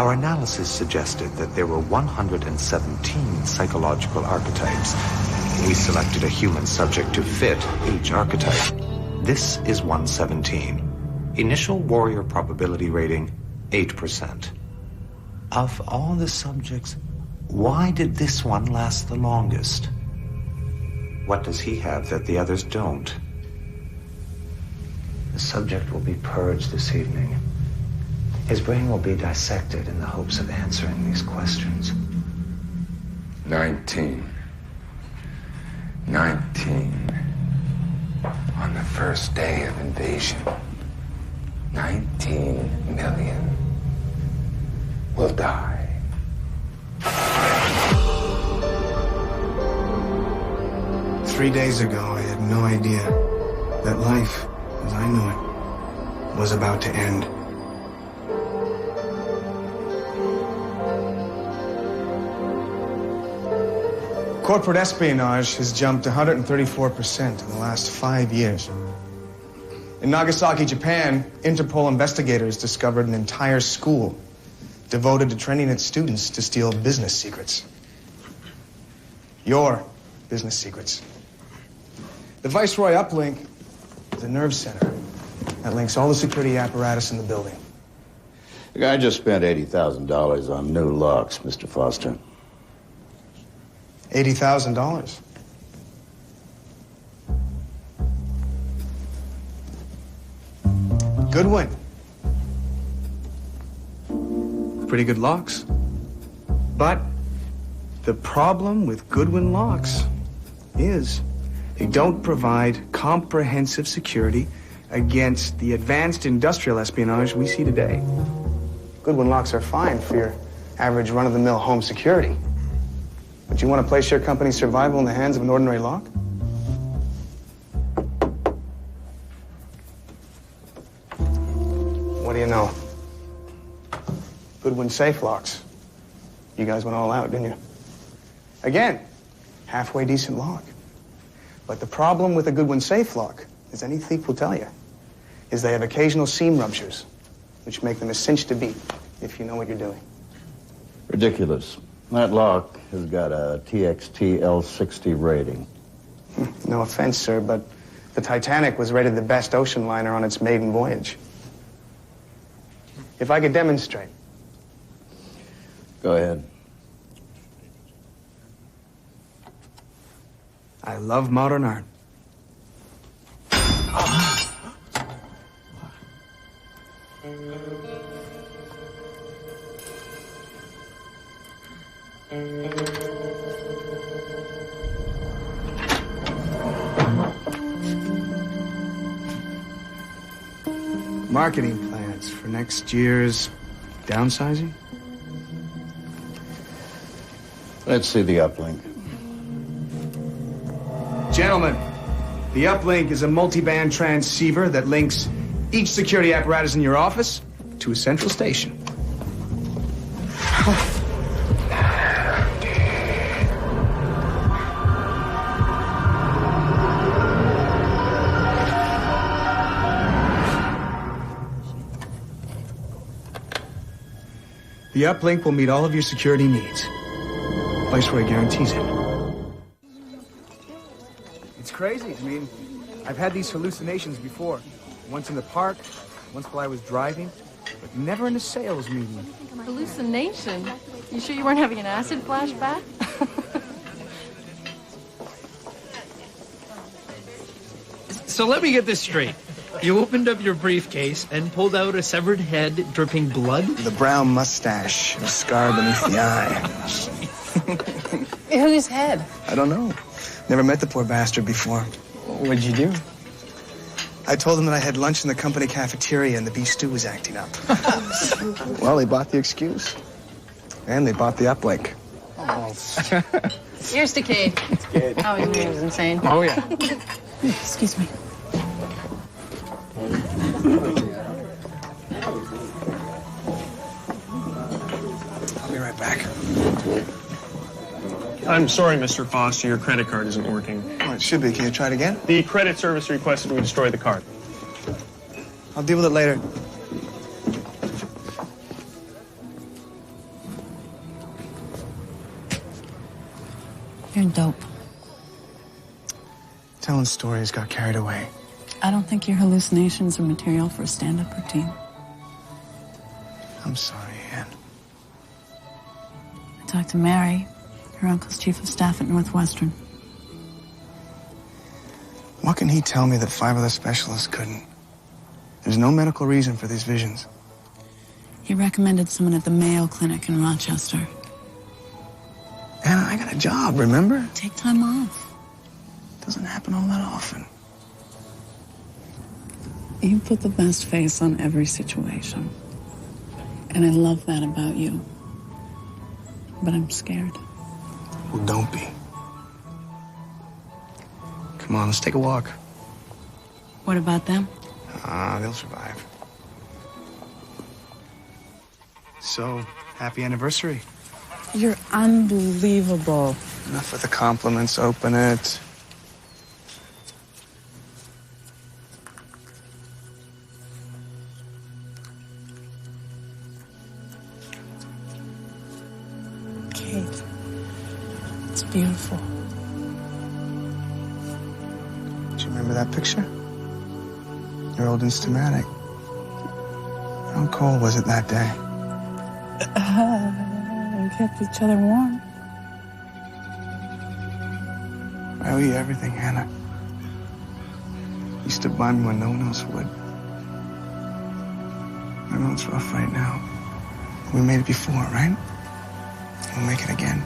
Our analysis suggested that there were 117 psychological archetypes. We selected a human subject to fit each archetype. This is 117. Initial warrior probability rating, 8%. Of all the subjects, why did this one last the longest? What does he have that the others don't? The subject will be purged this evening. His brain will be dissected in the hopes of answering these questions. 19. On the first day of invasion. 19 million will die. Three days ago, I had no idea that life, as I knew it, was about to end. Corporate espionage has jumped 134% in the last 5 years. In Nagasaki, Japan, Interpol investigators discovered an entire school devoted to training its students to steal business secrets. Your business secrets. The Viceroy uplink is a nerve center that links all the security apparatus in the building. The guy just spent $80,000 on new locks, Mr. Foster. $80,000. Goodwin. Pretty good locks. But the problem with Goodwin locks is they don't provide comprehensive security against the advanced industrial espionage we see today. Goodwin locks are fine for your average run-of-the-mill home security. But you want to place your company's survival in the hands of an ordinary lock? What do you know? Goodwin safe locks. You guys went all out, didn't you? Again, halfway decent lock. But the problem with a Goodwin safe lock, as any thief will tell you, is they have occasional seam ruptures, which make them a cinch to beat, if you know what you're doing. Ridiculous. That lock has got a TXT L60 rating. No offense, sir, but the Titanic was rated the best ocean liner on its maiden voyage. If I could demonstrate. Go ahead. I love modern art. Marketing plans for next year's downsizing? Let's see the uplink. Gentlemen, the uplink is a multi-band transceiver that links each security apparatus in your office to a central station. The uplink will meet all of your security needs. Viceroy guarantees it. It's crazy. I mean, I've had these hallucinations before. Once in the park, once while I was driving, but never in a sales meeting. Hallucination? You sure you weren't having an acid flashback? So let me get this straight. You opened up your briefcase and pulled out a severed head dripping blood? The brown mustache, a scar beneath the eye. Whose head? I don't know. Never met the poor bastard before. What'd you do? I told him that I had lunch in the company cafeteria and the beef stew was acting up. Well, they bought the excuse. And they bought the uplink. Oh. Here's to Cade. Oh, he was insane. Oh, yeah. Excuse me. I'll be right back. I'm sorry, Mr. Foster, your credit card isn't working. Oh, it should be. Can you try it again? The credit service requested we destroy the card. I'll deal with it later. You're dope. Telling stories got carried away. I don't think your hallucinations are material for a stand-up routine. I'm sorry, Anne. I talked to Mary, your uncle's chief of staff at Northwestern. What can he tell me that 5 other specialists couldn't? There's no medical reason for these visions. He recommended someone at the Mayo Clinic in Rochester. Anna, I got a job, remember? Take time off. Doesn't happen all that often. You put the best face on every situation. And I love that about you. But I'm scared. Well, don't be. Come on, let's take a walk. What about them? They'll survive. So, happy anniversary. You're unbelievable. Enough with the compliments, open it. Kate, it's beautiful. Do you remember that picture? Your old Instamatic. How cold was it that day? We kept each other warm. I owe you everything, Hannah. You stood by me when no one else would. I know it's rough right now. We made it before, right? We'll make it again.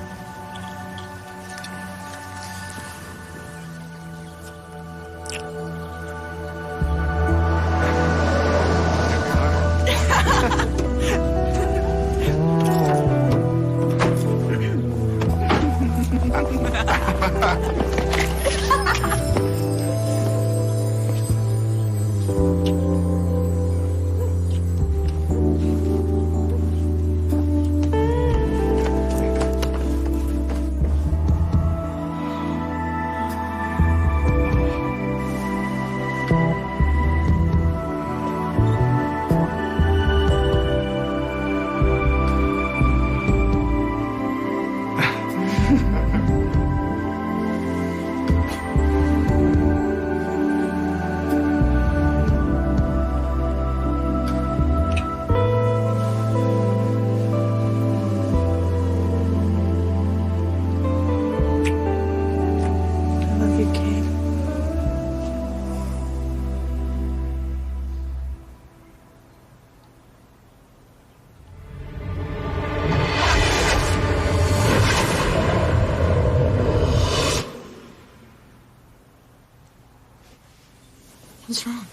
What's wrong?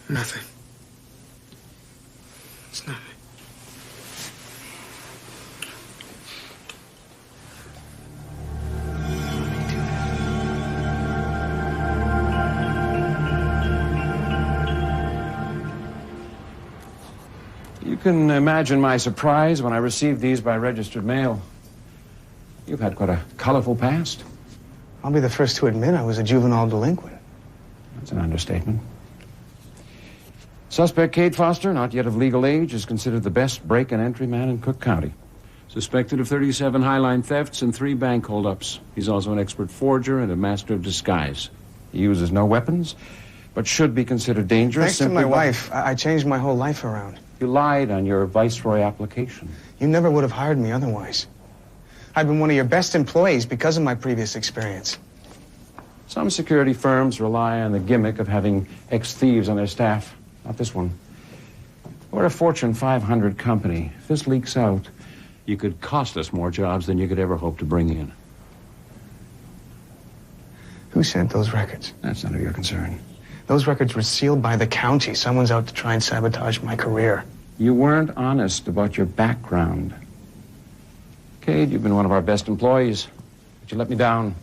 Nothing. It's nothing. You can imagine my surprise when I received these by registered mail. You've had quite a colorful past. I'll be the first to admit I was a juvenile delinquent. That's an understatement. Suspect Cade Foster, not yet of legal age, is considered the best break-and-entry man in Cook County. Suspected of 37 highline thefts and 3 bank holdups. He's also an expert forger and a master of disguise. He uses no weapons, but should be considered dangerous. Thanks to my wife, I changed my whole life around. You lied on your Viceroy application. You never would have hired me otherwise. I've been one of your best employees because of my previous experience. Some security firms rely on the gimmick of having ex-thieves on their staff. Not this one. We're a Fortune 500 company. If this leaks out, you could cost us more jobs than you could ever hope to bring in. Who sent those records? That's none of your concern. Those records were sealed by the county. Someone's out to try and sabotage my career. You weren't honest about your background. Cade, you've been one of our best employees, but you let me down.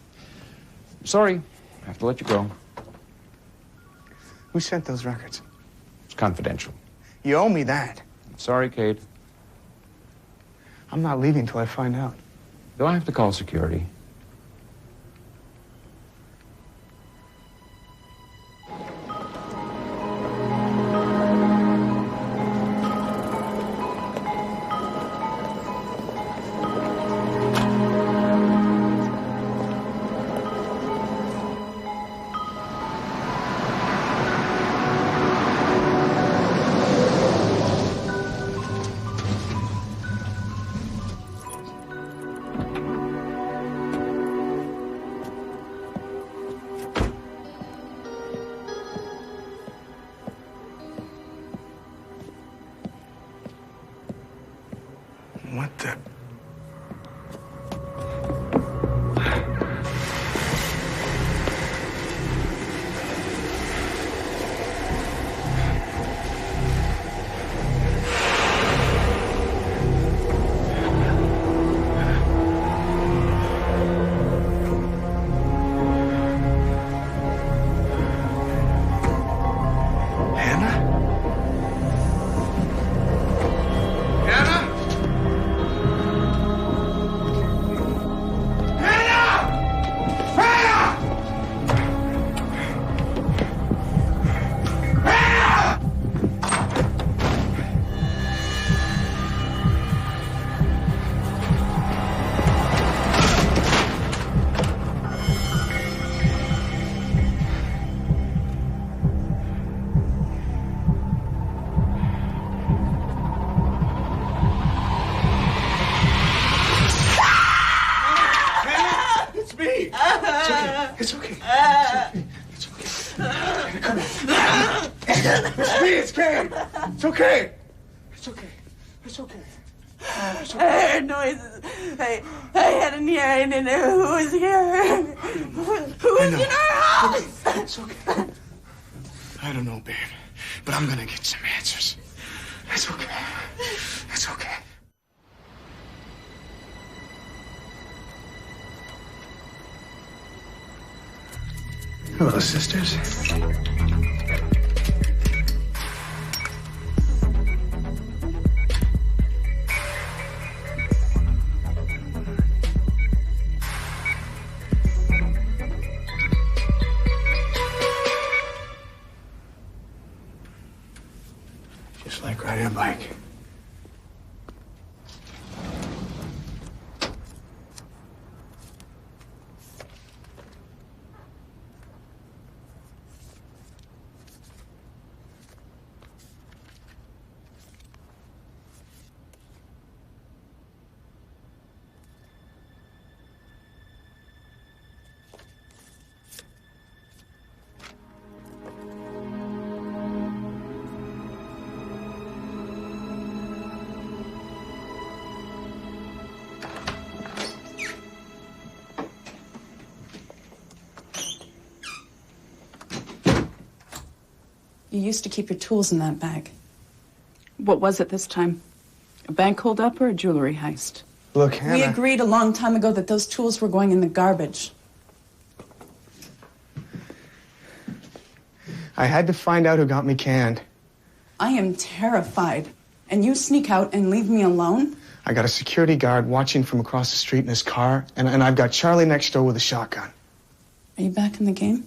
I'm sorry. I have to let you go. Who sent those records? It's confidential. You owe me that. Sorry, Cade. I'm not leaving till I find out. Do I have to call security? It's okay. It's okay. Come on. It's me. It's Kay. It's okay. It's okay. It's okay. It's okay. I heard noises. I had an ear. I didn't know who was here. Who was in our house? Okay. It's okay. I don't know, babe, but I'm gonna get some answers. It's okay. It's okay. Hello, sisters. Just like riding a bike. You used to keep your tools in that bag. What was it this time? A bank holdup or a jewelry heist? Look, Hannah. We agreed a long time ago that those tools were going in the garbage. I had to find out who got me canned. I am terrified. And you sneak out and leave me alone? I got a security guard watching from across the street in his car, and I've got Charlie next door with a shotgun. Are you back in the game?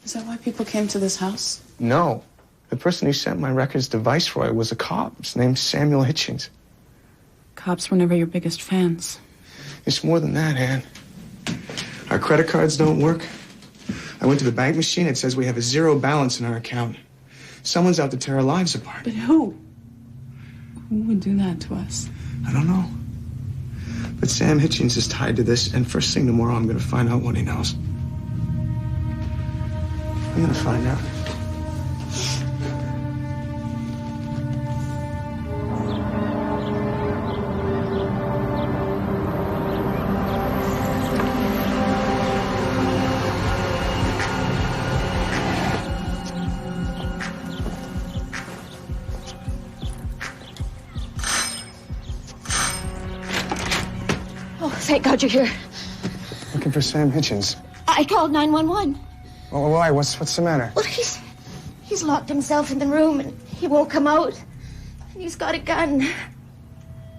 Is that why people came to this house? No. The person who sent my records to Viceroy was a cop. His name's Samuel Hitchings. Cops were never your biggest fans. It's more than that, Ann. Our credit cards don't work. I went to the bank machine. It says we have a zero balance in our account. Someone's out to tear our lives apart. But who? Who would do that to us? I don't know. But Sam Hitchings is tied to this, and first thing tomorrow, I'm going to find out what he knows. I'm going to find out. Thank God you're here. Looking for Sam Hitchings. I called 911. Oh, why? What's the matter? Well, he's locked himself in the room and he won't come out. And he's got a gun.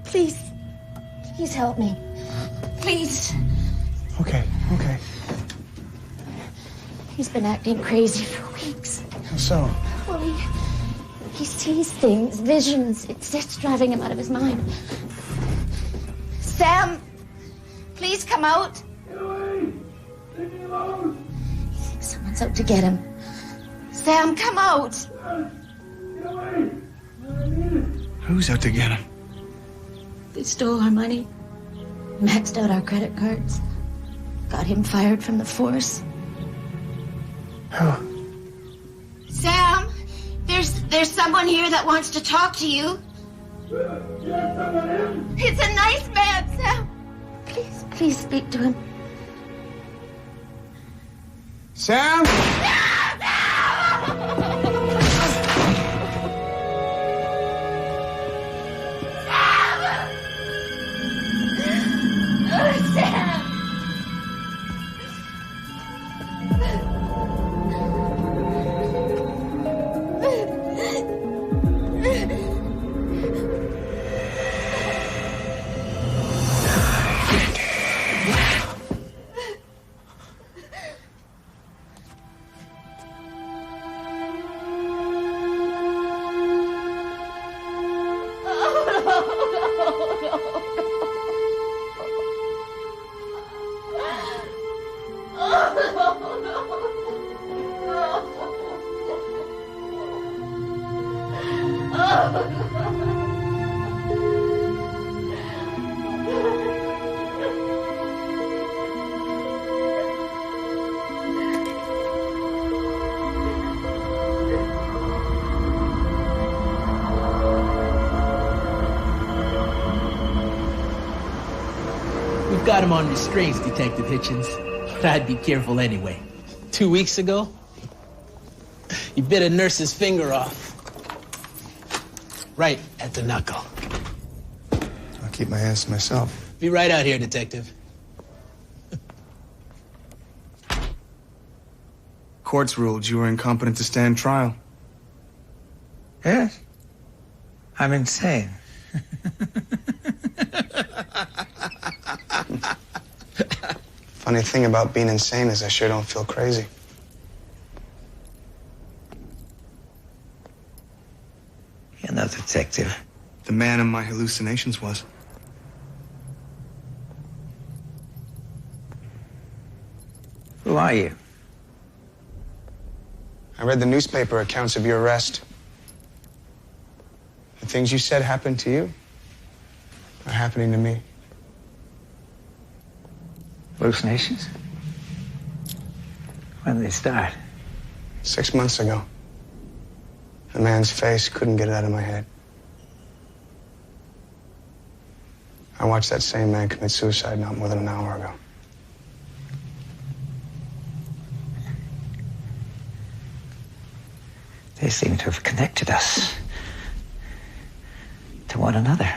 Please help me. Please. Okay. He's been acting crazy for weeks. How so? Well, he sees things, visions. It's driving him out of his mind. Sam! Please come out. Get away! Leave me alone! He thinks someone's out to get him. Sam, come out! Get away! I need it. Who's out to get him? They stole our money, maxed out our credit cards, got him fired from the force. Who? There's someone here that wants to talk to you. It's a nice man, Sam. Please speak to him. Sam? Sam! Got him on restraints, Detective Hitchens. But I'd be careful anyway. 2 weeks ago, he bit a nurse's finger off. Right at the knuckle. I'll keep my hands to myself. Be right out here, Detective. Courts ruled you were incompetent to stand trial. Yes? I'm insane. Funny thing about being insane is I sure don't feel crazy. You're no detective. The man in my hallucinations was. Who are you? I read the newspaper accounts of your arrest. The things you said happened to you are happening to me. Hallucinations? When did they start? 6 months ago. The man's face, couldn't get it out of my head. I watched that same man commit suicide not more than an hour ago. They seem to have connected us to one another.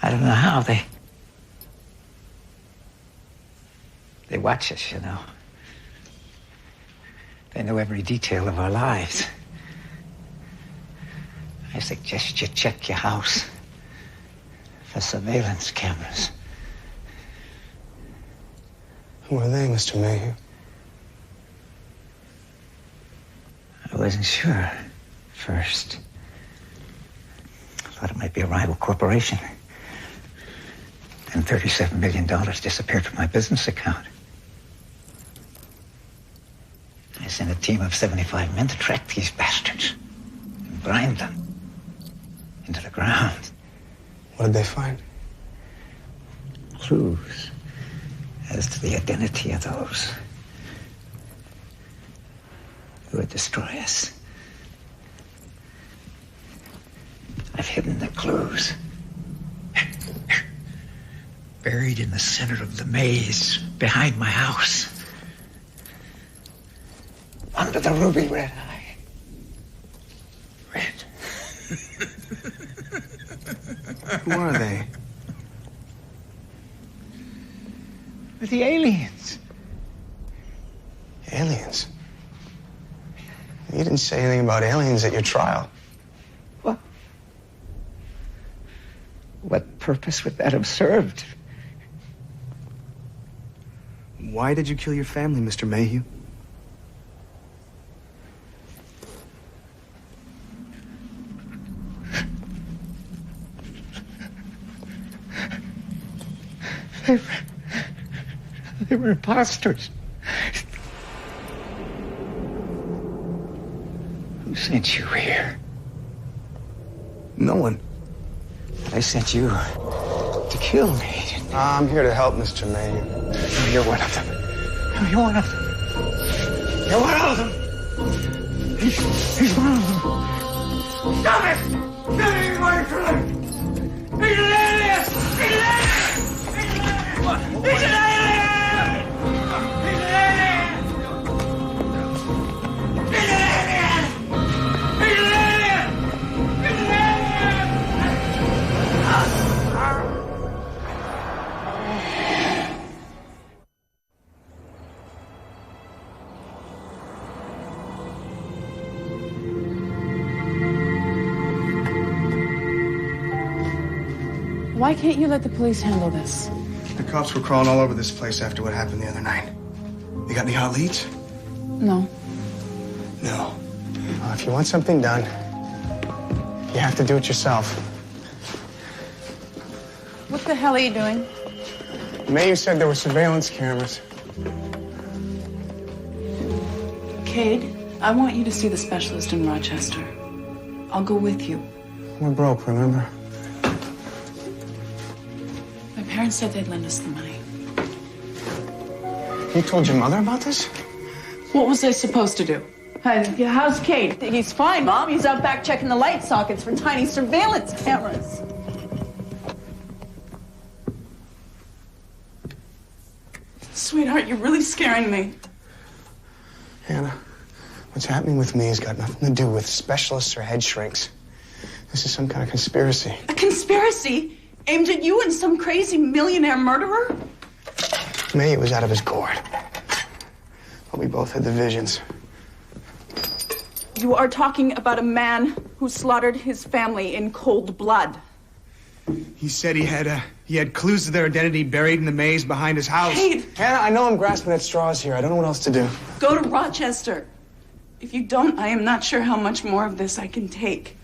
I don't know how they watch us, you know. They know every detail of our lives. I suggest you check your house for surveillance cameras. Who are they, Mr. Mayhew? I wasn't sure first. I thought it might be a rival corporation. And $37 million disappeared from my business account. I sent a team of 75 men to track these bastards and grind them into the ground. What did they find? Clues as to the identity of those who would destroy us. I've hidden the clues. Buried in the center of the maze behind my house. Under the ruby red eye. Red. Who are they? The aliens. Aliens? You didn't say anything about aliens at your trial. What? What purpose would that have served? Why did you kill your family, Mr. Mayhew? They were imposters. Who sent you here? No one. I sent you to kill me. I'm here to help, Mr. Mayhew. You're one of them. You're one of them. You're one of them. He's one of them. Stop it! Stop it, you murderer! He's an alien! He's an alien! He's an alien! He's an alien! He's an alien! He's an alien! He's an alien! Why can't you let the police handle this? The cops were crawling all over this place after what happened the other night. You got any hot leads? No. No. If you want something done, you have to do it yourself. What the hell are you doing? Mayu said there were surveillance cameras. Cade, I want you to see the specialist in Rochester. I'll go with you. We're broke, remember? My parents said they'd lend us the money. You told your mother about this? What was I supposed to do? How's Kate? He's fine, Mom. He's out back checking the light sockets for tiny surveillance cameras. Sweetheart, you're really scaring me. Hannah, what's happening with me has got nothing to do with specialists or head shrinks. This is some kind of conspiracy. A conspiracy? Aimed at you and some crazy millionaire murderer? Mayu was out of his gourd. But we both had the visions. You are talking about a man who slaughtered his family in cold blood. He said he had clues to their identity buried in the maze behind his house. Cade! Hannah, I know I'm grasping at straws here. I don't know what else to do. Go to Rochester. If you don't, I am not sure how much more of this I can take.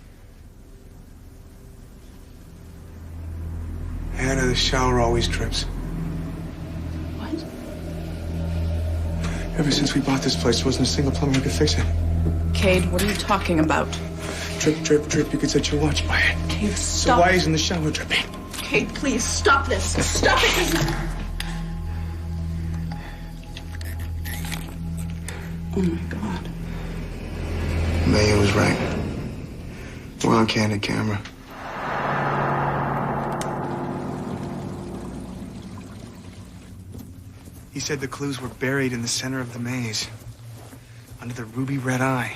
Hannah, the shower always drips. What? Ever since we bought this place, there wasn't a single plumber who could fix it. Cade, what are you talking about? Drip, drip, drip. You could set your watch by it. Cade, So stop. why isn't the shower dripping? Cade, please, stop this. Stop it. Oh, my God. Mayu was right. We're on candid camera. He said the clues were buried in the center of the maze, under the ruby red eye.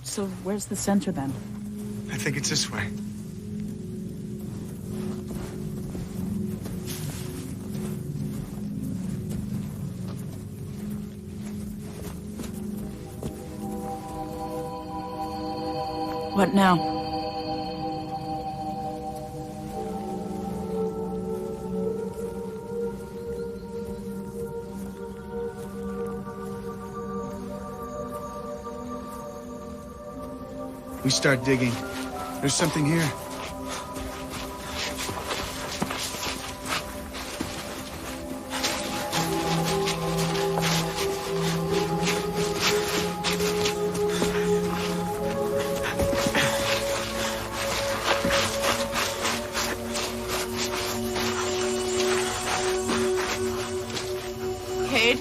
So where's the center then? I think it's this way. What now? We start digging. There's something here. Cade?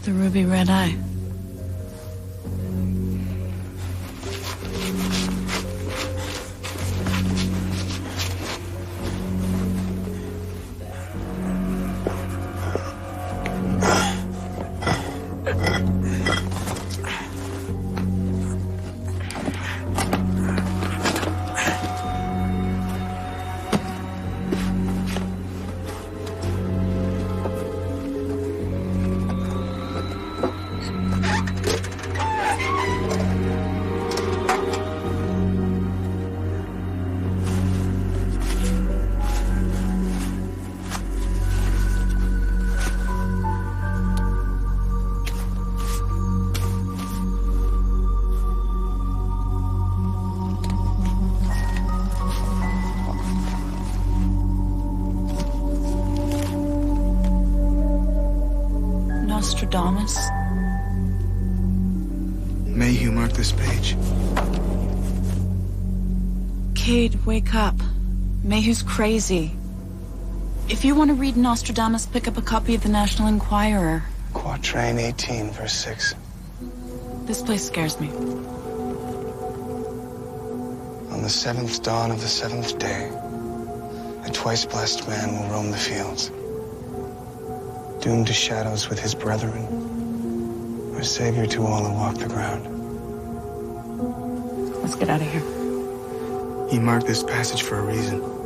The ruby red eye. Nostradamus? Mayhew marked this page. Cade, wake up. Mayhew's crazy. If you want to read Nostradamus, pick up a copy of the National Enquirer. Quatrain 18, verse 6. This place scares me. On the seventh dawn of the seventh day, a twice blessed man will roam the fields, doomed to shadows with his brethren, or savior to all who walk the ground. Let's get out of here. He marked this passage for a reason.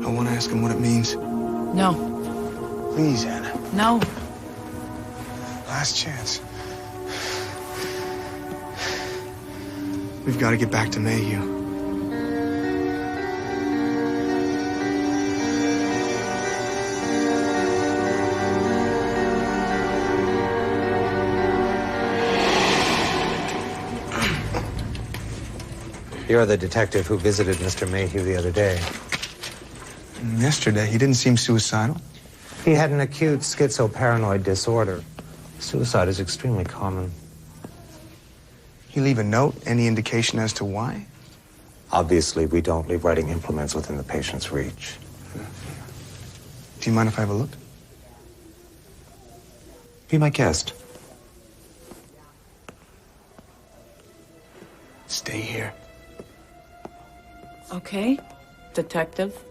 I want to ask him what it means. No. Please, Anna. No. Last chance. We've got to get back to Mayhew. You're the detective who visited Mr. Mayhew the other day. Yesterday, he didn't seem suicidal. He had an acute schizoparanoid disorder. Suicide is extremely common. He leave a note? Any indication as to why? Obviously, we don't leave writing implements within the patient's reach. Do you mind if I have a look? Be my guest. Stay here. Okay, detective.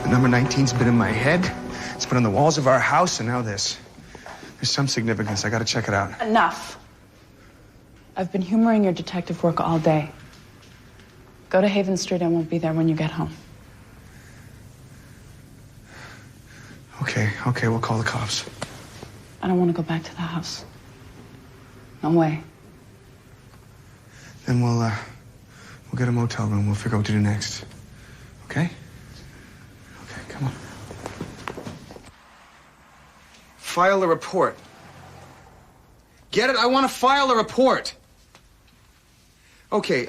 Number 19's been in my head. It's been on the walls of our house, and now this. There's some significance. I gotta check it out. Enough. I've been humoring your detective work all day. Go to Haven Street. I won't be there when you get home. Okay, we'll call the cops. I don't want to go back to the house. No way. Then we'll get a motel room. We'll figure out what to do next. Okay? Okay, come on. File a report. Get it? I want to file a report. Okay.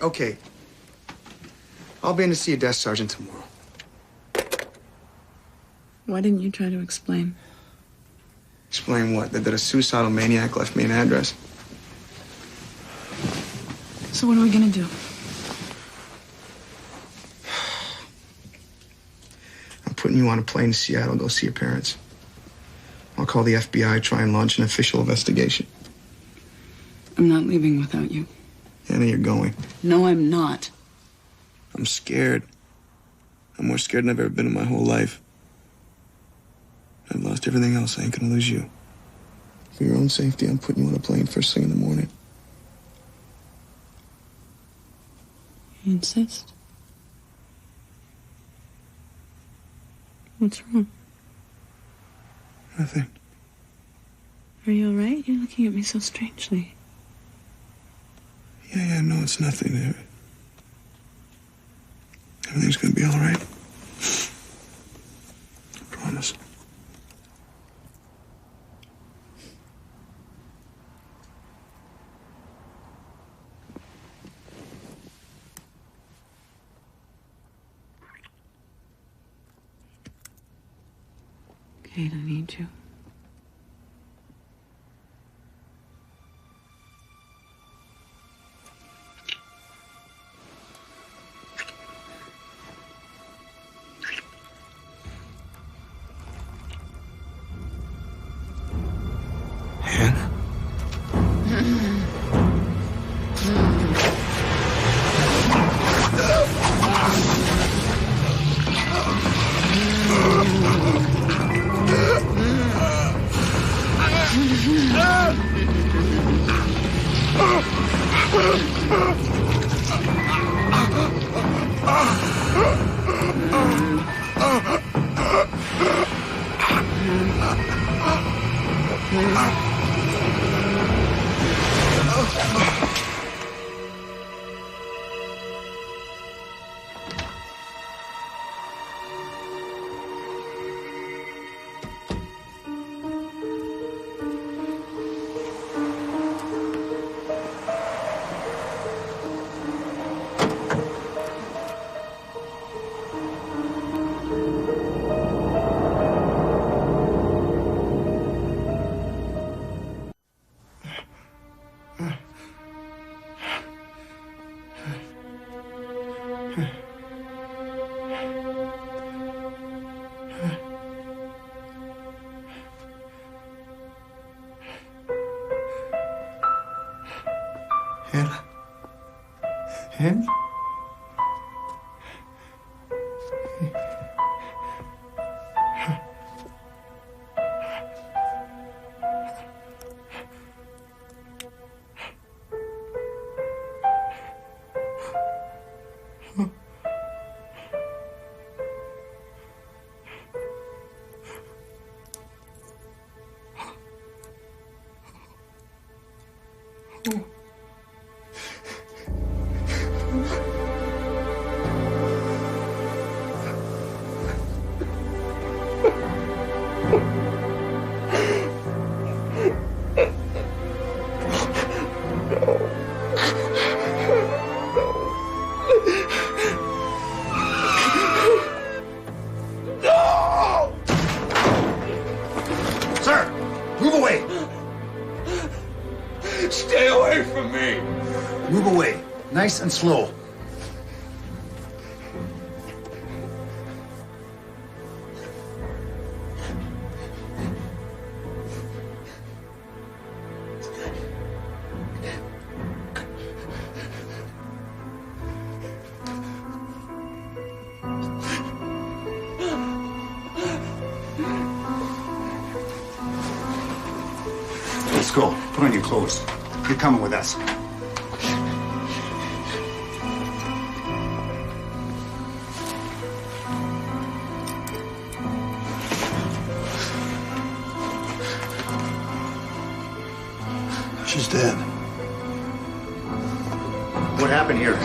I'll be in to see a desk sergeant tomorrow. Why didn't you try to explain? Explain what? That a suicidal maniac left me an address? So what are we gonna do? I'm putting you on a plane to Seattle, go see your parents. I'll call the FBI, try and launch an official investigation. I'm not leaving without you. Anna, you're going. No, I'm not. I'm scared. I'm more scared than I've ever been in my whole life. I've lost everything else. I ain't gonna lose you. For your own safety, I'm putting you on a plane first thing in the morning. You insist? What's wrong? Nothing. Are you all right? You're looking at me so strangely. Yeah, no, it's nothing. Everything's gonna be all right. I promise. Kate, I need you. Him? Nice and slow. Let's go. Put on your clothes. You're coming with us. She's dead. What happened here?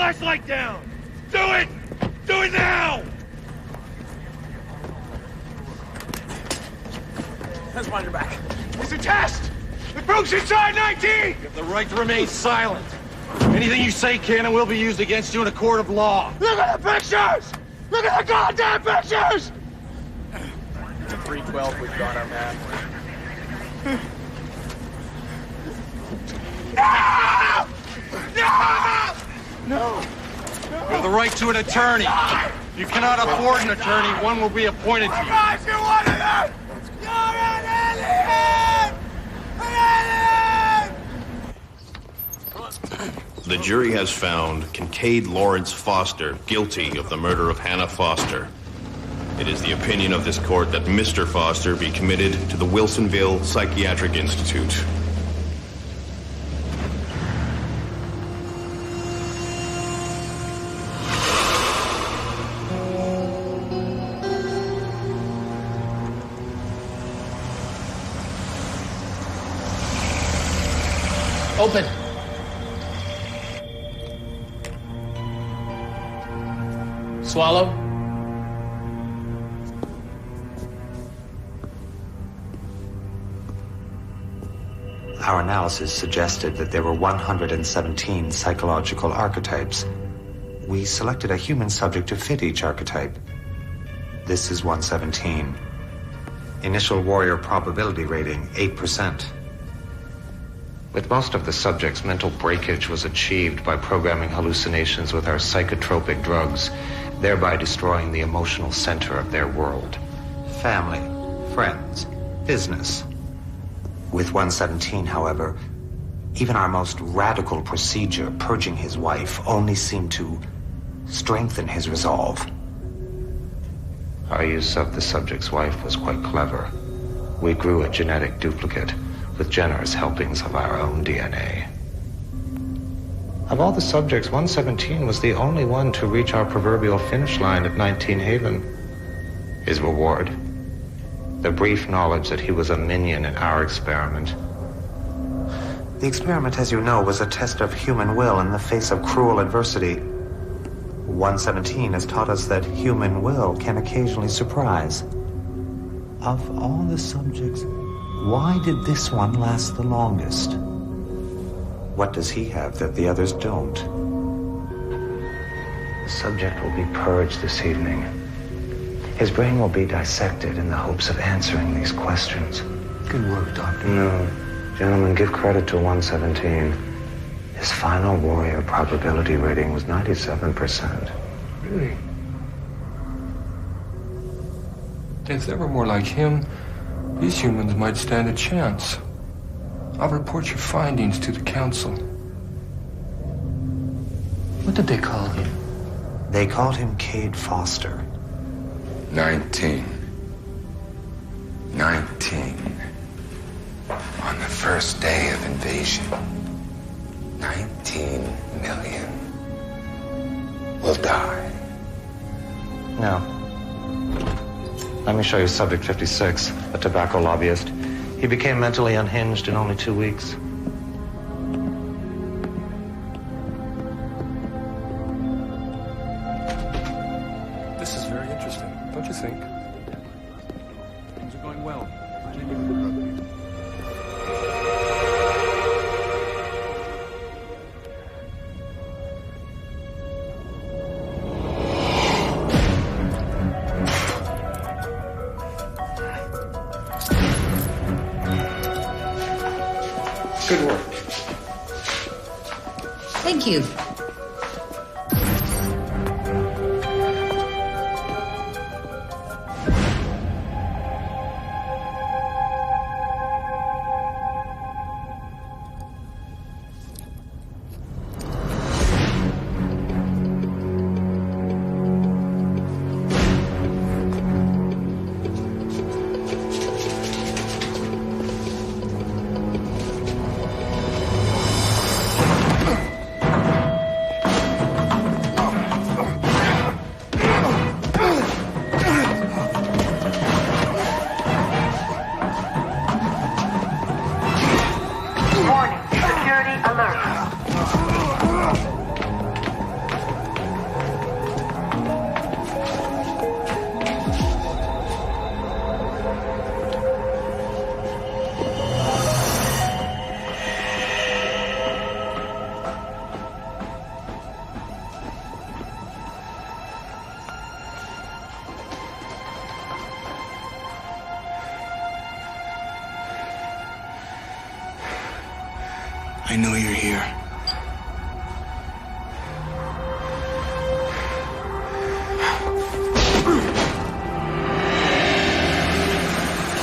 flashlight down! Do it! Do it now! Hands behind your back. It's a test! The broke's inside 19! You have the right to remain silent. Anything you say can and will be used against you in a court of law. Look at the pictures! Look at the goddamn pictures! It's a 312 we've got our man. No! No! No! You have the right to an attorney. If you cannot afford an attorney, one will be appointed to you. Guys, you're one of them! You're an alien! An alien! The jury has found Kincaid Lawrence Foster guilty of the murder of Hannah Foster. It is the opinion of this court that Mr. Foster be committed to the Wilsonville Psychiatric Institute. Open. Swallow. Our analysis suggested that there were 117 psychological archetypes. We selected a human subject to fit each archetype. This is 117. Initial warrior probability rating, 8%. With most of the subjects, mental breakage was achieved by programming hallucinations with our psychotropic drugs, thereby destroying the emotional center of their world. Family, friends, business. With 117, however, even our most radical procedure, purging his wife, only seemed to strengthen his resolve. Our use of the subject's wife was quite clever. We grew a genetic duplicate with generous helpings of our own DNA. Of all the subjects, 117 was the only one to reach our proverbial finish line at 19 Haven. His reward? The brief knowledge that he was a minion in our experiment. The experiment, as you know, was a test of human will in the face of cruel adversity. 117 has taught us that human will can occasionally surprise. Of all the subjects, why did this one last the longest? What does he have that the others don't? The subject will be purged this evening. His brain will be dissected in the hopes of answering these questions. Good work, Doctor. No. Gentlemen, give credit to 117. His final warrior probability rating was 97%. Really? If there were more like him, these humans might stand a chance. I'll report your findings to the council. What did they call him? They called him Cade Foster. 19. On the first day of invasion. 19 million will die. No. Let me show you Subject 56, a tobacco lobbyist. He became mentally unhinged in only 2 weeks. This is very interesting, don't you think? Things are going well. Good work. Thank you. I know you're here.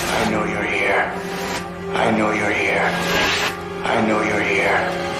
I know you're here. I know you're here. I know you're here.